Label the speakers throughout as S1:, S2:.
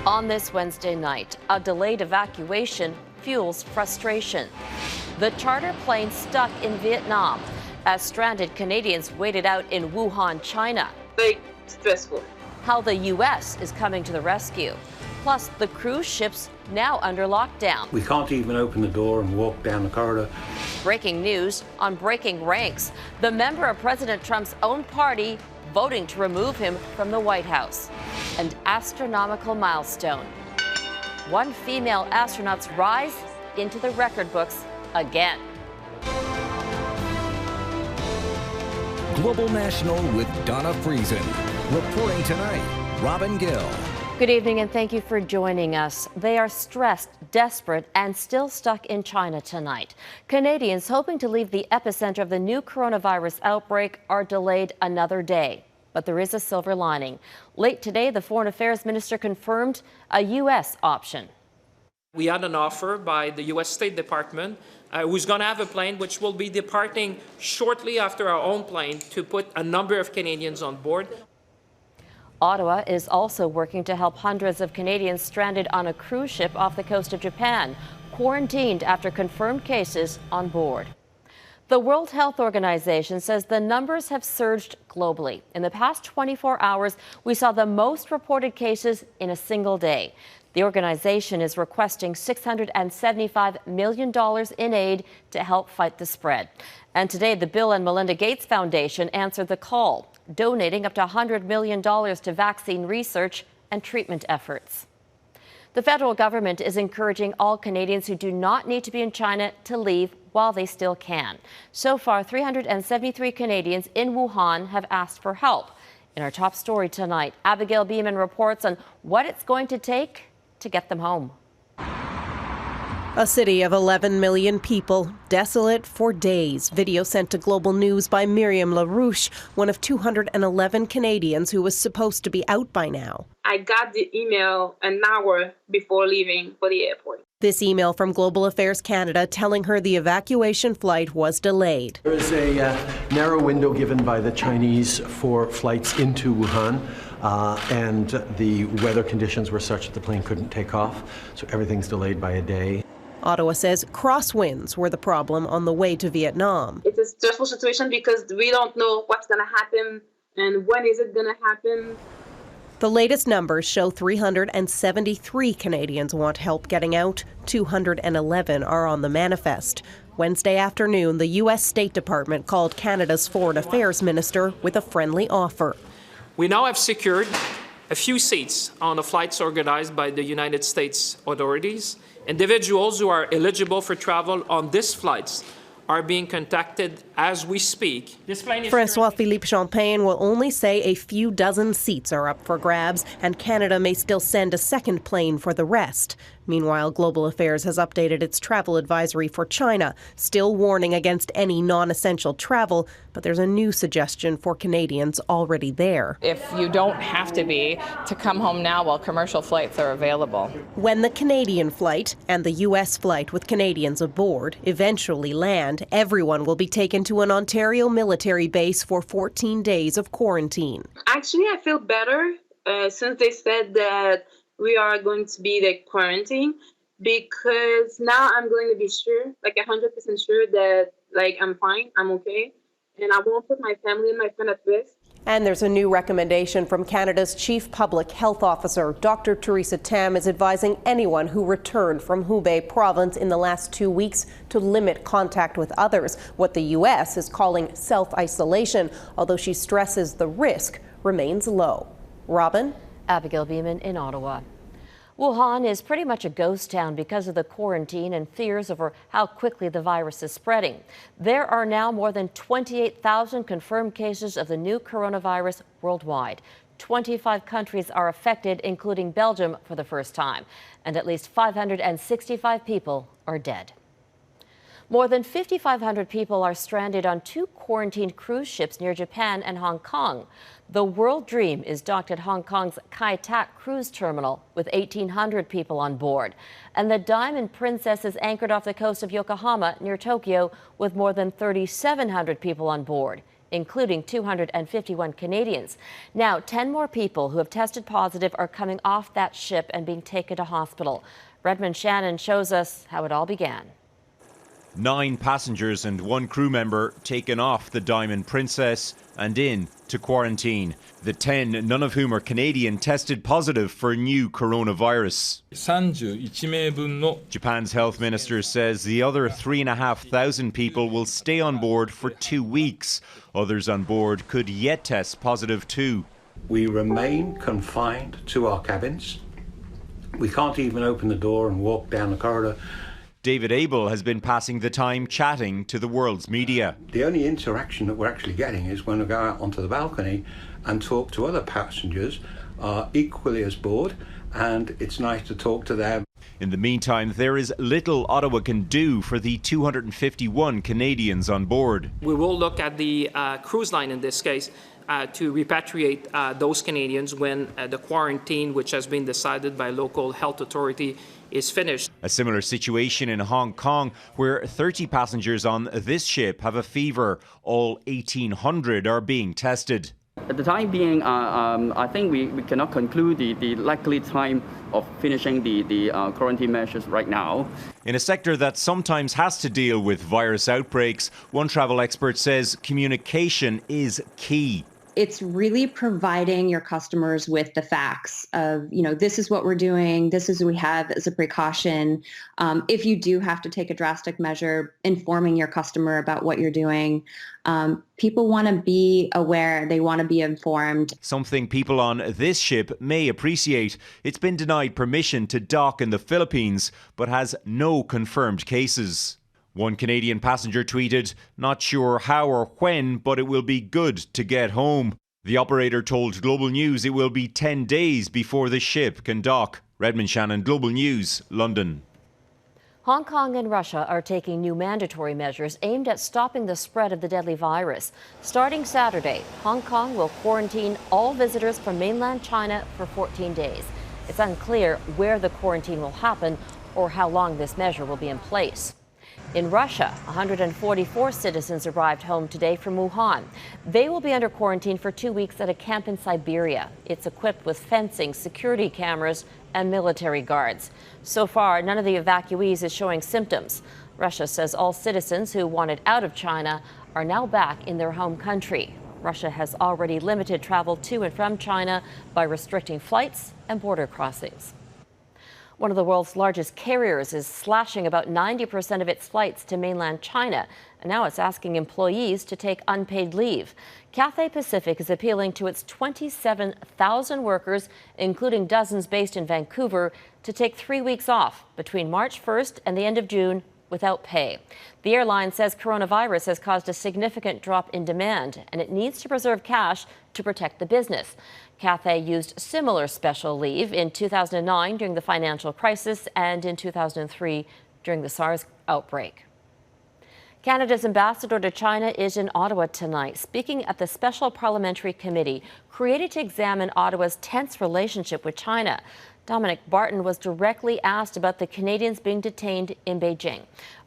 S1: On this Wednesday night, a delayed evacuation fuels frustration. The charter plane stuck in Vietnam as stranded Canadians waited out in Wuhan, China.
S2: Very stressful.
S1: How the U.S. is coming to the rescue. Plus, the cruise ships now under lockdown.
S3: We can't even open the door and walk down the corridor.
S1: Breaking news on breaking ranks. The member of President Trump's own party voting to remove him from the White House. An astronomical milestone. One female astronaut's rise into the record books again.
S4: Global National with Donna Friesen. Reporting tonight, Robin Gill.
S1: Good evening and thank you for joining us. They are stressed, desperate, and still stuck in China tonight. Canadians hoping to leave the epicenter of the new coronavirus outbreak are delayed another day. But there is a silver lining. Late today, the Foreign Affairs Minister confirmed a U.S. option.
S5: We had an offer by the U.S. State Department, who's going to have a plane which will be departing shortly after our own plane to put a number of Canadians on board.
S1: Ottawa is also working to help hundreds of Canadians stranded on a cruise ship off the coast of Japan, quarantined after confirmed cases on board. The World Health Organization says the numbers have surged globally. In the past 24 hours, we saw the most reported cases in a single day. The organization is requesting $675 million in aid to help fight the spread. And today, the Bill and Melinda Gates Foundation answered the call, donating up to $100 million to vaccine research and treatment efforts. The federal government is encouraging all Canadians who do not need to be in China to leave while they still can. So far, 373 Canadians in Wuhan have asked for help. In our top story tonight, Abigail Bimman reports on what it's going to take to get them home.
S6: A city of 11 million people, desolate for days. Video sent to Global News by Miriam LaRouche, one of 211 Canadians who was supposed to be out by now.
S2: I got the email an hour before leaving for the airport.
S6: This email from Global Affairs Canada telling her the evacuation flight was delayed.
S7: There is a narrow window given by the Chinese for flights into Wuhan, and the weather conditions were such that the plane couldn't take off, so everything's delayed by a day.
S6: Ottawa says crosswinds were the problem on the way to Vietnam.
S2: It's a stressful situation because we don't know what's going to happen and when is it going to happen.
S6: The latest numbers show 373 Canadians want help getting out. 211 are on the manifest. Wednesday afternoon, the U.S. State Department called Canada's Foreign Affairs Minister with a friendly offer.
S5: We now have secured a few seats on the flights organized by the United States authorities. Individuals who are eligible for travel on these flights are being contacted as we speak.
S6: François-Philippe Champagne will only say a few dozen seats are up for grabs, and Canada may still send a second plane for the rest. Meanwhile, Global Affairs has updated its travel advisory for China, still warning against any non-essential travel, but there's a new suggestion for Canadians already there.
S8: If you don't have to be, to come home now while commercial flights are available.
S6: When the Canadian flight and the U.S. flight with Canadians aboard eventually land, everyone will be taken to an Ontario military base for 14 days of quarantine.
S2: Actually, I feel better since they said that we are going to be like quarantined, because now I'm going to be sure, like 100% sure that like I'm fine, I'm okay, and I won't put my family and my friend at risk.
S6: And there's a new recommendation from Canada's Chief Public Health Officer. Dr. Theresa Tam is advising anyone who returned from Hubei province in the last 2 weeks to limit contact with others, what the U.S. is calling self-isolation, although she stresses the risk remains low. Robin?
S1: Abigail Bimman in Ottawa. Wuhan is pretty much a ghost town because of the quarantine and fears over how quickly the virus is spreading. There are now more than 28,000 confirmed cases of the new coronavirus worldwide. 25 countries are affected, including Belgium for the first time, and at least 565 people are dead. More than 5,500 people are stranded on 2 quarantined cruise ships near Japan and Hong Kong. The World Dream is docked at Hong Kong's Kai Tak cruise terminal with 1,800 people on board. And the Diamond Princess is anchored off the coast of Yokohama near Tokyo with more than 3,700 people on board. including 251 Canadians. Now, 10 more people who have tested positive are coming off that ship and being taken to hospital. Redmond Shannon shows us how it all began.
S9: 9 passengers and 1 crew member taken off the Diamond Princess and in to quarantine. The 10, none of whom are Canadian, tested positive for new coronavirus.
S10: 31名分の
S9: Japan's health minister says the other 3,500 people will stay on board for 2 weeks. Others on board could yet test positive too.
S3: We remain confined to our cabins. We can't even open the door and walk down the corridor.
S9: David Abel has been passing the time chatting to the world's media.
S3: The only interaction that we're actually getting is when we go out onto the balcony and talk to other passengers equally as bored, and it's nice to talk to them.
S9: In the meantime, there is little Ottawa can do for the 251 Canadians on board.
S5: We will look at the cruise line in this case to repatriate those Canadians when the quarantine, which has been decided by local health authority, is finished.
S9: A similar situation in Hong Kong, where 30 passengers on this ship have a fever. All 1,800 are being tested.
S11: At the time being, I think we cannot conclude the likely time of finishing the quarantine measures right now.
S9: In a sector that sometimes has to deal with virus outbreaks, one travel expert says communication is key.
S12: It's really providing your customers with the facts of, this is what we're doing, this is what we have as a precaution. If you do have to take a drastic measure, informing your customer about what you're doing. People want to be aware, they want to be informed.
S9: Something people on this ship may appreciate. It's been denied permission to dock in the Philippines, but has no confirmed cases. One Canadian passenger tweeted, "Not sure how or when, but it will be good to get home." The operator told Global News it will be 10 days before the ship can dock. Redmond Shannon, Global News, London.
S1: Hong Kong and Russia are taking new mandatory measures aimed at stopping the spread of the deadly virus. Starting Saturday, Hong Kong will quarantine all visitors from mainland China for 14 days. It's unclear where the quarantine will happen or how long this measure will be in place. In Russia, 144 citizens arrived home today from Wuhan. They will be under quarantine for 2 weeks at a camp in Siberia. It's equipped with fencing, security cameras, and military guards. So far, none of the evacuees is showing symptoms. Russia says all citizens who wanted out of China are now back in their home country. Russia has already limited travel to and from China by restricting flights and border crossings. One of the world's largest carriers is slashing about 90% of its flights to mainland China, and now it's asking employees to take unpaid leave. Cathay Pacific is appealing to its 27,000 workers, including dozens based in Vancouver, to take 3 weeks off between March 1st and the end of June without pay. The airline says coronavirus has caused a significant drop in demand, and it needs to preserve cash to protect the business. Cathay used similar special leave in 2009 during the financial crisis and in 2003 during the SARS outbreak. Canada's ambassador to China is in Ottawa tonight, speaking at the Special Parliamentary Committee created to examine Ottawa's tense relationship with China. Dominic Barton was directly asked about the Canadians being detained in Beijing.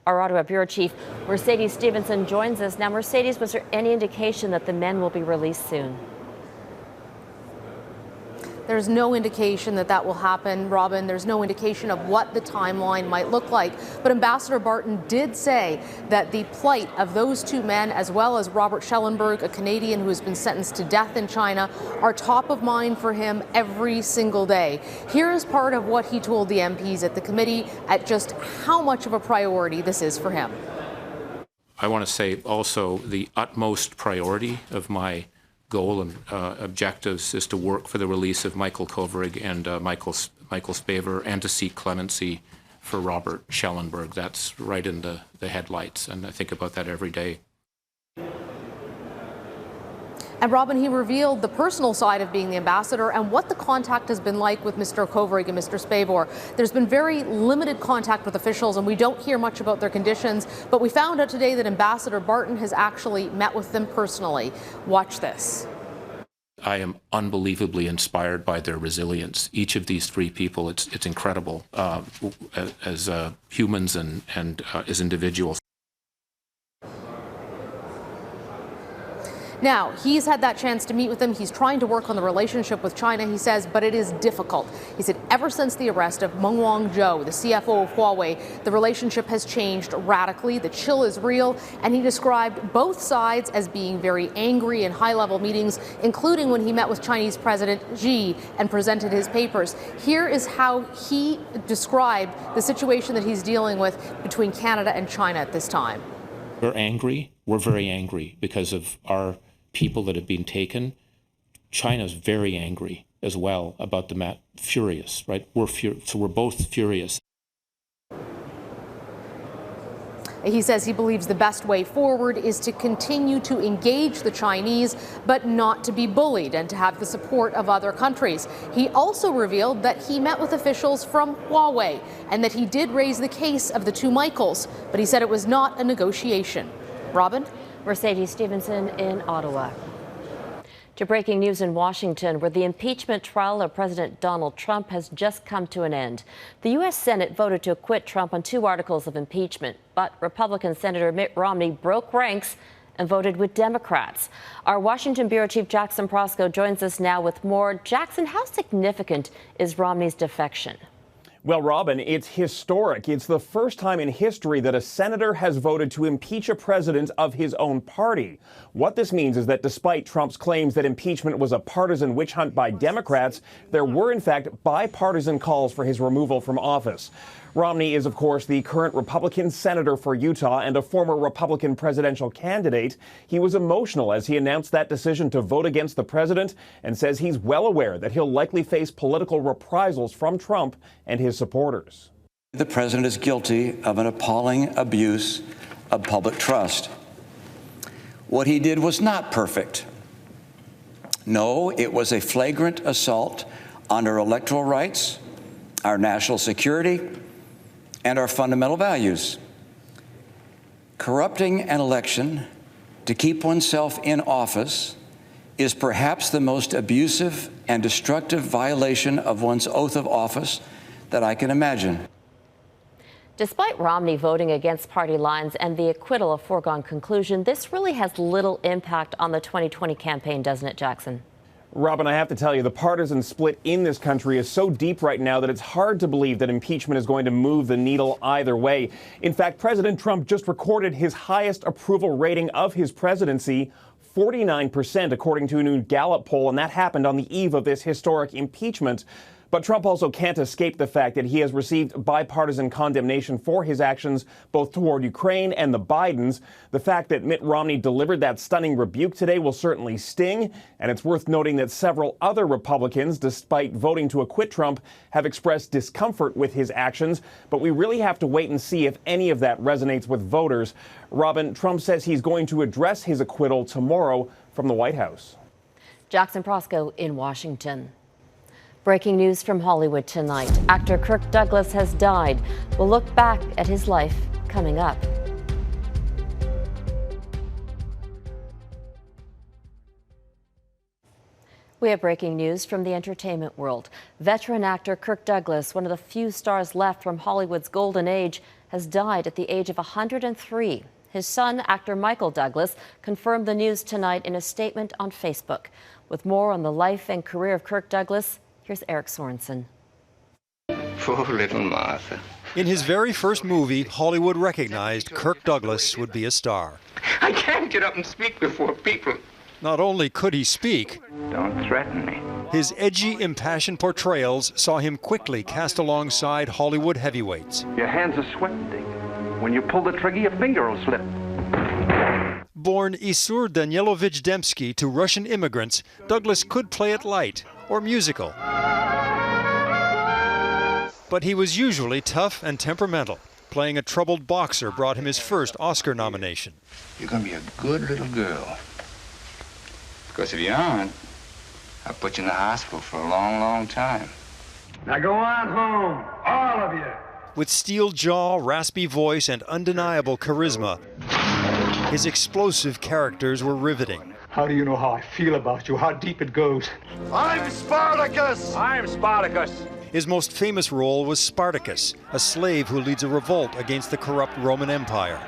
S1: Our Ottawa Bureau Chief Mercedes Stevenson joins us. Now, Mercedes, was there any indication that the men will be released soon?
S13: There's no indication that that will happen, Robin. There's no indication of what the timeline might look like. But Ambassador Barton did say that the plight of those 2 men, as well as Robert Schellenberg, a Canadian who has been sentenced to death in China, are top of mind for him every single day. Here is part of what he told the MPs at the committee at just how much of a priority this is for him.
S14: I want to say also the utmost priority of my goal and objectives is to work for the release of Michael Kovrig and Michael Spavor, and to seek clemency for Robert Schellenberg. That's right in the headlights, and I think about that every day.
S13: And Robin, he revealed the personal side of being the ambassador and what the contact has been like with Mr. Kovrig and Mr. Spavor. There's been very limited contact with officials, and we don't hear much about their conditions, but we found out today that Ambassador Barton has actually met with them personally. Watch this.
S14: I am unbelievably inspired by their resilience. Each of these 3 people, it's incredible as humans and as individuals.
S13: Now, he's had that chance to meet with them. He's trying to work on the relationship with China, he says, but it is difficult. He said ever since the arrest of Meng Wanzhou, the CFO of Huawei, the relationship has changed radically. The chill is real, and he described both sides as being very angry in high-level meetings, including when he met with Chinese President Xi and presented his papers. Here is how he described the situation that he's dealing with between Canada and China at this time.
S14: We're angry. We're very angry because of our people that have been taken. China's very angry as well about the matter. Furious, right? So we're both furious.
S13: He says he believes the best way forward is to continue to engage the Chinese, but not to be bullied and to have the support of other countries. He also revealed that he met with officials from Huawei and that he did raise the case of the two Michaels, but he said it was not a negotiation. Robin?
S1: Mercedes Stevenson in Ottawa. To breaking news in Washington, where the impeachment trial of President Donald Trump has just come to an end. The U.S. Senate voted to acquit Trump on 2 articles of impeachment, but Republican Senator Mitt Romney broke ranks and voted with Democrats. Our Washington Bureau Chief Jackson Proskow joins us now with more. Jackson, how significant is Romney's defection?
S15: Well, Robin, it's historic. It's the first time in history that a senator has voted to impeach a president of his own party. What this means is that despite Trump's claims that impeachment was a partisan witch hunt by Democrats, there were in fact bipartisan calls for his removal from office. Romney is, of course, the current Republican senator for Utah and a former Republican presidential candidate. He was emotional as he announced that decision to vote against the president and says he's well aware that he'll likely face political reprisals from Trump and his supporters.
S16: The president is guilty of an appalling abuse of public trust. What he did was not perfect. No, it was a flagrant assault on our electoral rights, our national security, and our fundamental values. Corrupting an election to keep oneself in office is perhaps the most abusive and destructive violation of one's oath of office that I can imagine.
S1: Despite Romney voting against party lines and the acquittal a foregone conclusion, this really has little impact on the 2020 campaign, doesn't it, Jackson?
S15: Robin, I have to tell you, the partisan split in this country is so deep right now that it's hard to believe that impeachment is going to move the needle either way. In fact, President Trump just recorded his highest approval rating of his presidency, 49%, according to a new Gallup poll, and that happened on the eve of this historic impeachment. But Trump also can't escape the fact that he has received bipartisan condemnation for his actions both toward Ukraine and the Bidens. The fact that Mitt Romney delivered that stunning rebuke today will certainly sting, and it's worth noting that several other Republicans, despite voting to acquit Trump, have expressed discomfort with his actions. But we really have to wait and see if any of that resonates with voters. Robin, Trump says he's going to address his acquittal tomorrow from the White House.
S1: Jackson Proskow in Washington. Breaking news from Hollywood tonight. Actor Kirk Douglas has died. We'll look back at his life coming up. We have breaking news from the entertainment world. Veteran actor Kirk Douglas, one of the few stars left from Hollywood's golden age, has died at the age of 103. His son, actor Michael Douglas, confirmed the news tonight in a statement on Facebook. With more on the life and career of Kirk Douglas, here's Eric Sorensen.
S17: Poor little Martha.
S18: In his very first movie, Hollywood recognized Kirk Douglas would be a star.
S17: I can't get up and speak before people.
S18: Not only could he speak,
S17: Don't threaten me.
S18: his edgy, impassioned portrayals saw him quickly cast alongside Hollywood heavyweights.
S19: Your hands are sweating. When you pull the trigger, your finger will slip.
S18: Born Isur Danielovich Dembski to Russian immigrants, Douglas could play it light or musical. But he was usually tough and temperamental. Playing a troubled boxer brought him his first Oscar nomination.
S17: You're going to be a good little girl. Because if you aren't, I'll put you in the hospital for a long, long time.
S19: Now go on home, all of you.
S18: With steel jaw, raspy voice, and undeniable charisma, his explosive characters were riveting.
S19: How do you know how I feel about you, how deep it goes? I'm Spartacus! I'm Spartacus!
S18: His most famous role was Spartacus, a slave who leads a revolt against the corrupt Roman Empire.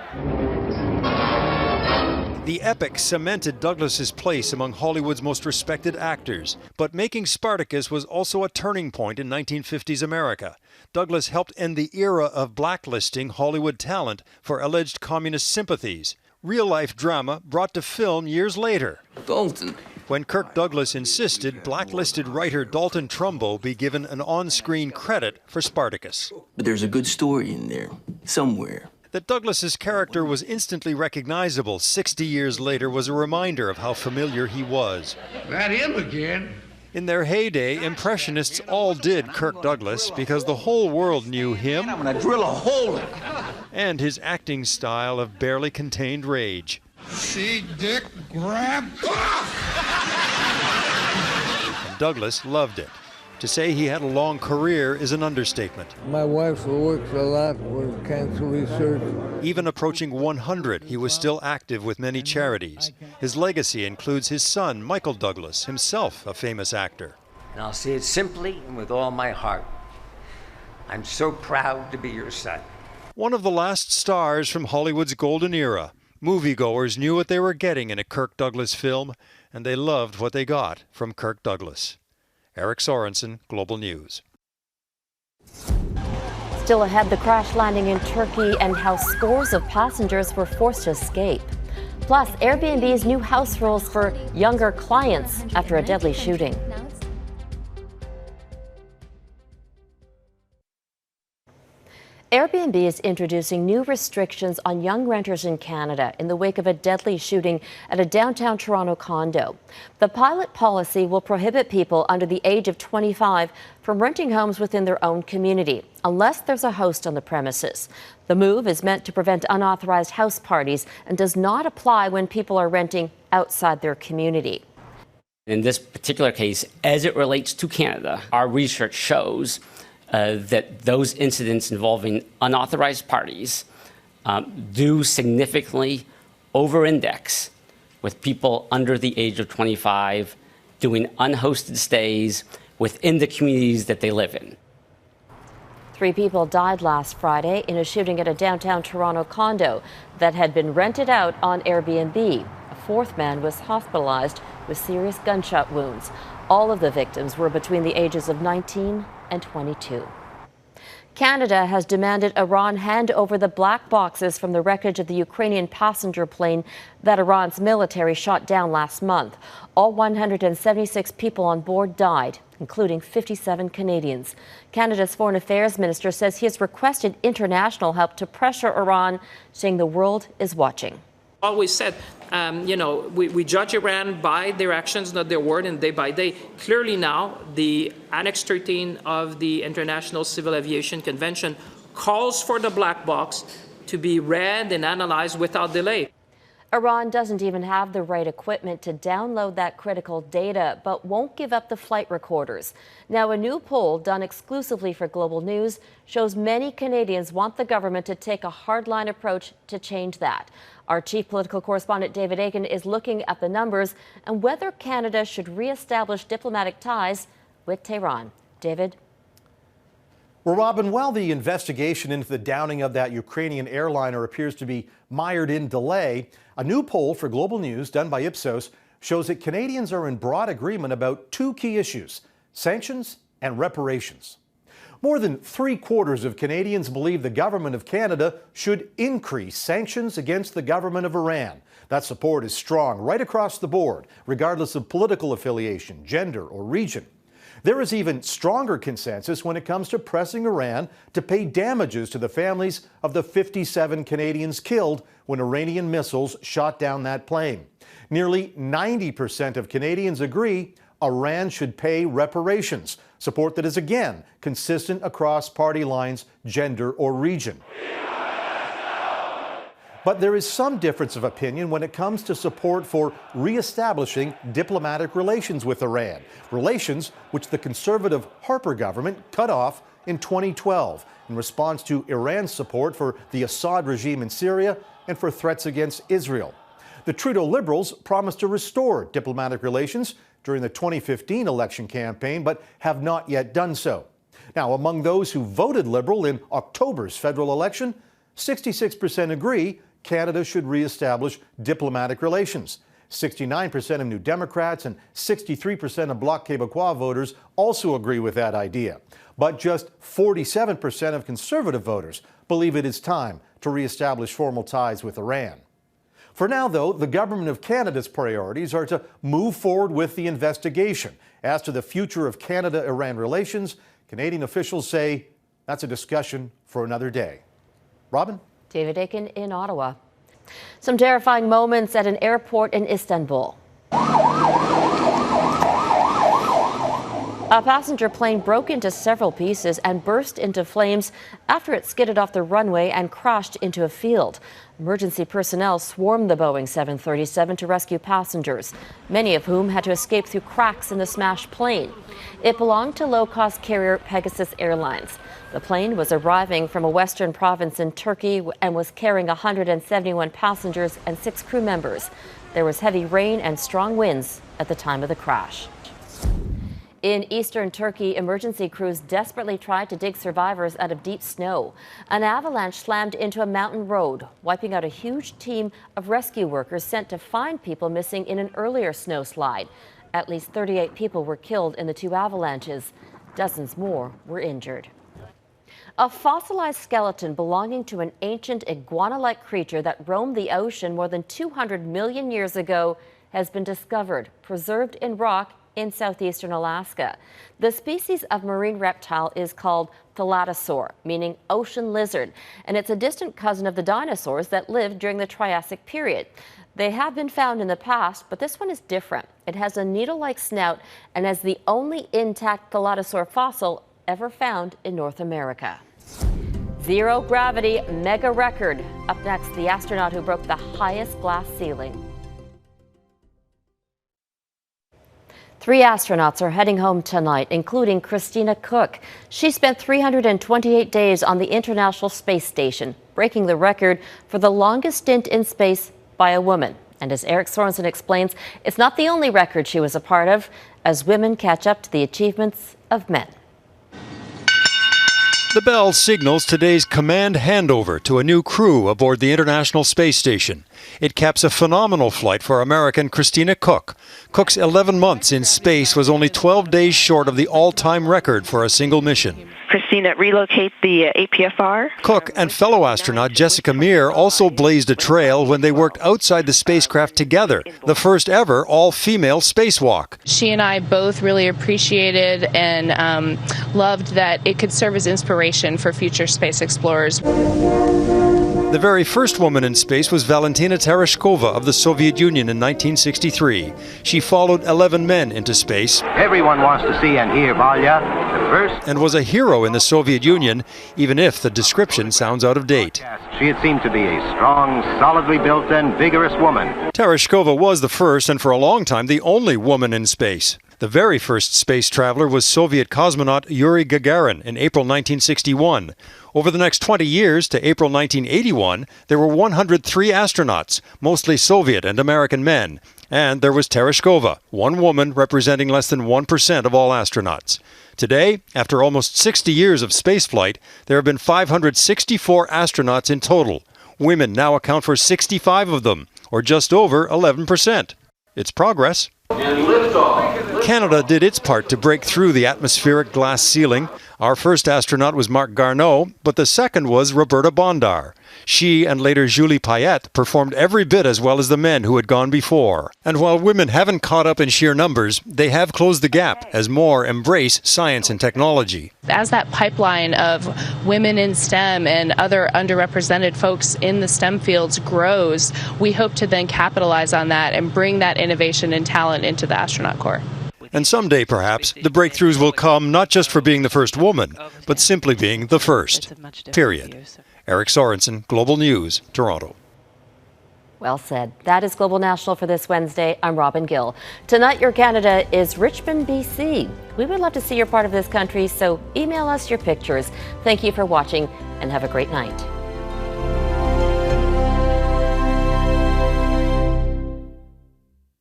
S18: The The epic cemented Douglas's place among Hollywood's most respected actors. But making Spartacus was also a turning point in 1950s America. Douglas helped end the era of blacklisting Hollywood talent for alleged communist sympathies. Real-life drama brought to film years later.
S20: Dalton.
S18: When Kirk Douglas insisted blacklisted writer Dalton Trumbo be given an on-screen credit for Spartacus.
S20: But there's a good story in there, somewhere.
S18: That Douglas's character was instantly recognizable 60 years later was a reminder of how familiar he was.
S19: That him again.
S18: In their heyday, Impressionists all did Kirk Douglas because the whole world knew him.
S20: I'm gonna drill a hole in it.
S18: And his acting style of barely contained rage.
S19: See, Dick, grab.
S18: And Douglas loved it. To say he had a long career is an understatement.
S21: My wife works a lot with cancer research.
S18: Even approaching 100, he was still active with many charities. His legacy includes his son, Michael Douglas, himself a famous actor.
S22: And I'll say it simply and with all my heart. I'm so proud to be your son.
S18: One of the last stars from Hollywood's golden era. Moviegoers knew what they were getting in a Kirk Douglas film, and they loved what they got from Kirk Douglas. Eric Sorensen, Global News.
S1: Still ahead, the crash landing in Turkey and how scores of passengers were forced to escape. Plus, Airbnb's new house rules for younger clients after a deadly shooting. Airbnb is introducing new restrictions on young renters in Canada in the wake of a deadly shooting at a downtown Toronto condo. The pilot policy will prohibit people under the age of 25 from renting homes within their own community, unless there's a host on the premises. The move is meant to prevent unauthorized house parties and does not apply when people are renting outside their community.
S23: In this particular case, as it relates to Canada, our research shows that those incidents involving unauthorized parties do significantly over-index with people under the age of 25 doing unhosted stays within the communities that they live in.
S1: 3 people died last Friday in a shooting at a downtown Toronto condo that had been rented out on Airbnb. A 4th man was hospitalized with serious gunshot wounds. All of the victims were between the ages of 19 and 22. Canada has demanded Iran hand over the black boxes from the wreckage of the Ukrainian passenger plane that Iran's military shot down last month. All 176 people on board died, including 57 Canadians. Canada's Foreign Affairs Minister says he has requested international help to pressure Iran, saying the world is watching.
S5: Always said, we judge Iran by their actions, not their word, and day by day. Clearly now, the Annex 13 of the International Civil Aviation Convention calls for the black box to be read and analyzed without delay.
S1: Iran doesn't even have the right equipment to download that critical data, but won't give up the flight recorders. Now, a new poll done exclusively for Global News shows many Canadians want the government to take a hardline approach to change that. Our chief political correspondent David Akin is looking at the numbers and whether Canada should reestablish diplomatic ties with Tehran. David?
S24: Well, Robin, while the investigation into the downing of that Ukrainian airliner appears to be mired in delay, a new poll for Global News done by Ipsos shows that Canadians are in broad agreement about 2 key issues: sanctions and reparations. More than 3/4 of Canadians believe the government of Canada should increase sanctions against the government of Iran. That support is strong right across the board, regardless of political affiliation, gender, or region. There is even stronger consensus when it comes to pressing Iran to pay damages to the families of the 57 Canadians killed when Iranian missiles shot down that plane. Nearly 90% of Canadians agree Iran should pay reparations, support that is again consistent across party lines, gender, or region. But there is some difference of opinion when it comes to support for reestablishing diplomatic relations with Iran, relations which the conservative Harper government cut off in 2012 in response to Iran's support for the Assad regime in Syria and for threats against Israel. The Trudeau Liberals promised to restore diplomatic relations during the 2015 election campaign, but have not yet done so. Now, among those who voted Liberal in October's federal election, 66% agree Canada should reestablish diplomatic relations. 69% of New Democrats and 63% of Bloc Québécois voters also agree with that idea. But just 47% of Conservative voters believe it is time to reestablish formal ties with Iran. For now, though, the Government of Canada's priorities are to move forward with the investigation. As to the future of Canada-Iran relations, Canadian officials say that's a discussion for another day. Robin?
S1: David Akin in Ottawa. Some terrifying moments at an airport in Istanbul. A passenger plane broke into several pieces and burst into flames after it skidded off the runway and crashed into a field. Emergency personnel swarmed the Boeing 737 to rescue passengers, many of whom had to escape through cracks in the smashed plane. It belonged to low-cost carrier Pegasus Airlines. The plane was arriving from a western province in Turkey and was carrying 171 passengers and 6 crew members. There was heavy rain and strong winds at the time of the crash. In eastern Turkey, emergency crews desperately tried to dig survivors out of deep snow. An avalanche slammed into a mountain road, wiping out a huge team of rescue workers sent to find people missing in an earlier snowslide. At least 38 people were killed in the 2 avalanches. Dozens more were injured. A fossilized skeleton belonging to an ancient iguana-like creature that roamed the ocean more than 200 million years ago has been discovered, preserved in rock in southeastern Alaska. The species of marine reptile is called thalattosaur, meaning ocean lizard, and it's a distant cousin of the dinosaurs that lived during the Triassic period. They have been found in the past, but this one is different. It has a needle-like snout and is the only intact thalattosaur fossil ever found in North America. Zero gravity mega record. Up next, the astronaut who broke the highest glass ceiling. 3 astronauts are heading home tonight, including Christina Koch. She spent 328 days on the International Space Station, breaking the record for the longest stint in space by a woman. And as Eric Sorensen explains, it's not the only record she was a part of, as women catch up to the achievements of men.
S18: The bell signals today's command handover to a new crew aboard the International Space Station. It caps a phenomenal flight for American Christina Koch. Koch's 11 months in space was only 12 days short of the all-time record for a single mission.
S2: Christina relocate the APFR.
S18: Koch and fellow astronaut Jessica Meir also blazed a trail when they worked outside the spacecraft together, the first ever all-female spacewalk.
S4: She and I both really appreciated and loved that it could serve as inspiration for future space explorers.
S18: The very first woman in space was Valentina Tereshkova of the Soviet Union in 1963. She followed 11 men into space.
S7: Everyone wants to see and hear Valya, the first,
S18: and was a hero in the Soviet Union, even if the description sounds out of date.
S7: She had seemed to be a strong, solidly built and vigorous woman.
S18: Tereshkova was the first and for a long time the only woman in space. The very first space traveler was Soviet cosmonaut Yuri Gagarin in April 1961. Over the next 20 years, to April 1981, there were 103 astronauts, mostly Soviet and American men. And there was Tereshkova, one woman representing less than 1% of all astronauts. Today, after almost 60 years of spaceflight, there have been 564 astronauts in total. Women now account for 65 of them, or just over 11%. It's progress.
S7: And liftoff.
S18: Canada did its part to break through the atmospheric glass ceiling. Our first astronaut was Marc Garneau, but the second was Roberta Bondar. She and later Julie Payette performed every bit as well as the men who had gone before. And while women haven't caught up in sheer numbers, they have closed the gap as more embrace science and technology.
S4: As that pipeline of women in STEM and other underrepresented folks in the STEM fields grows, we hope to then capitalize on that and bring that innovation and talent into the astronaut corps.
S18: And someday, perhaps, the breakthroughs will come not just for being the first woman, but simply being the first. Period. Eric Sorensen, Global News, Toronto.
S1: Well said. That is Global National for this Wednesday. I'm Robin Gill. Tonight, your Canada is Richmond, BC. We would love to see you're part of this country, so email us your pictures. Thank you for watching and have a great night.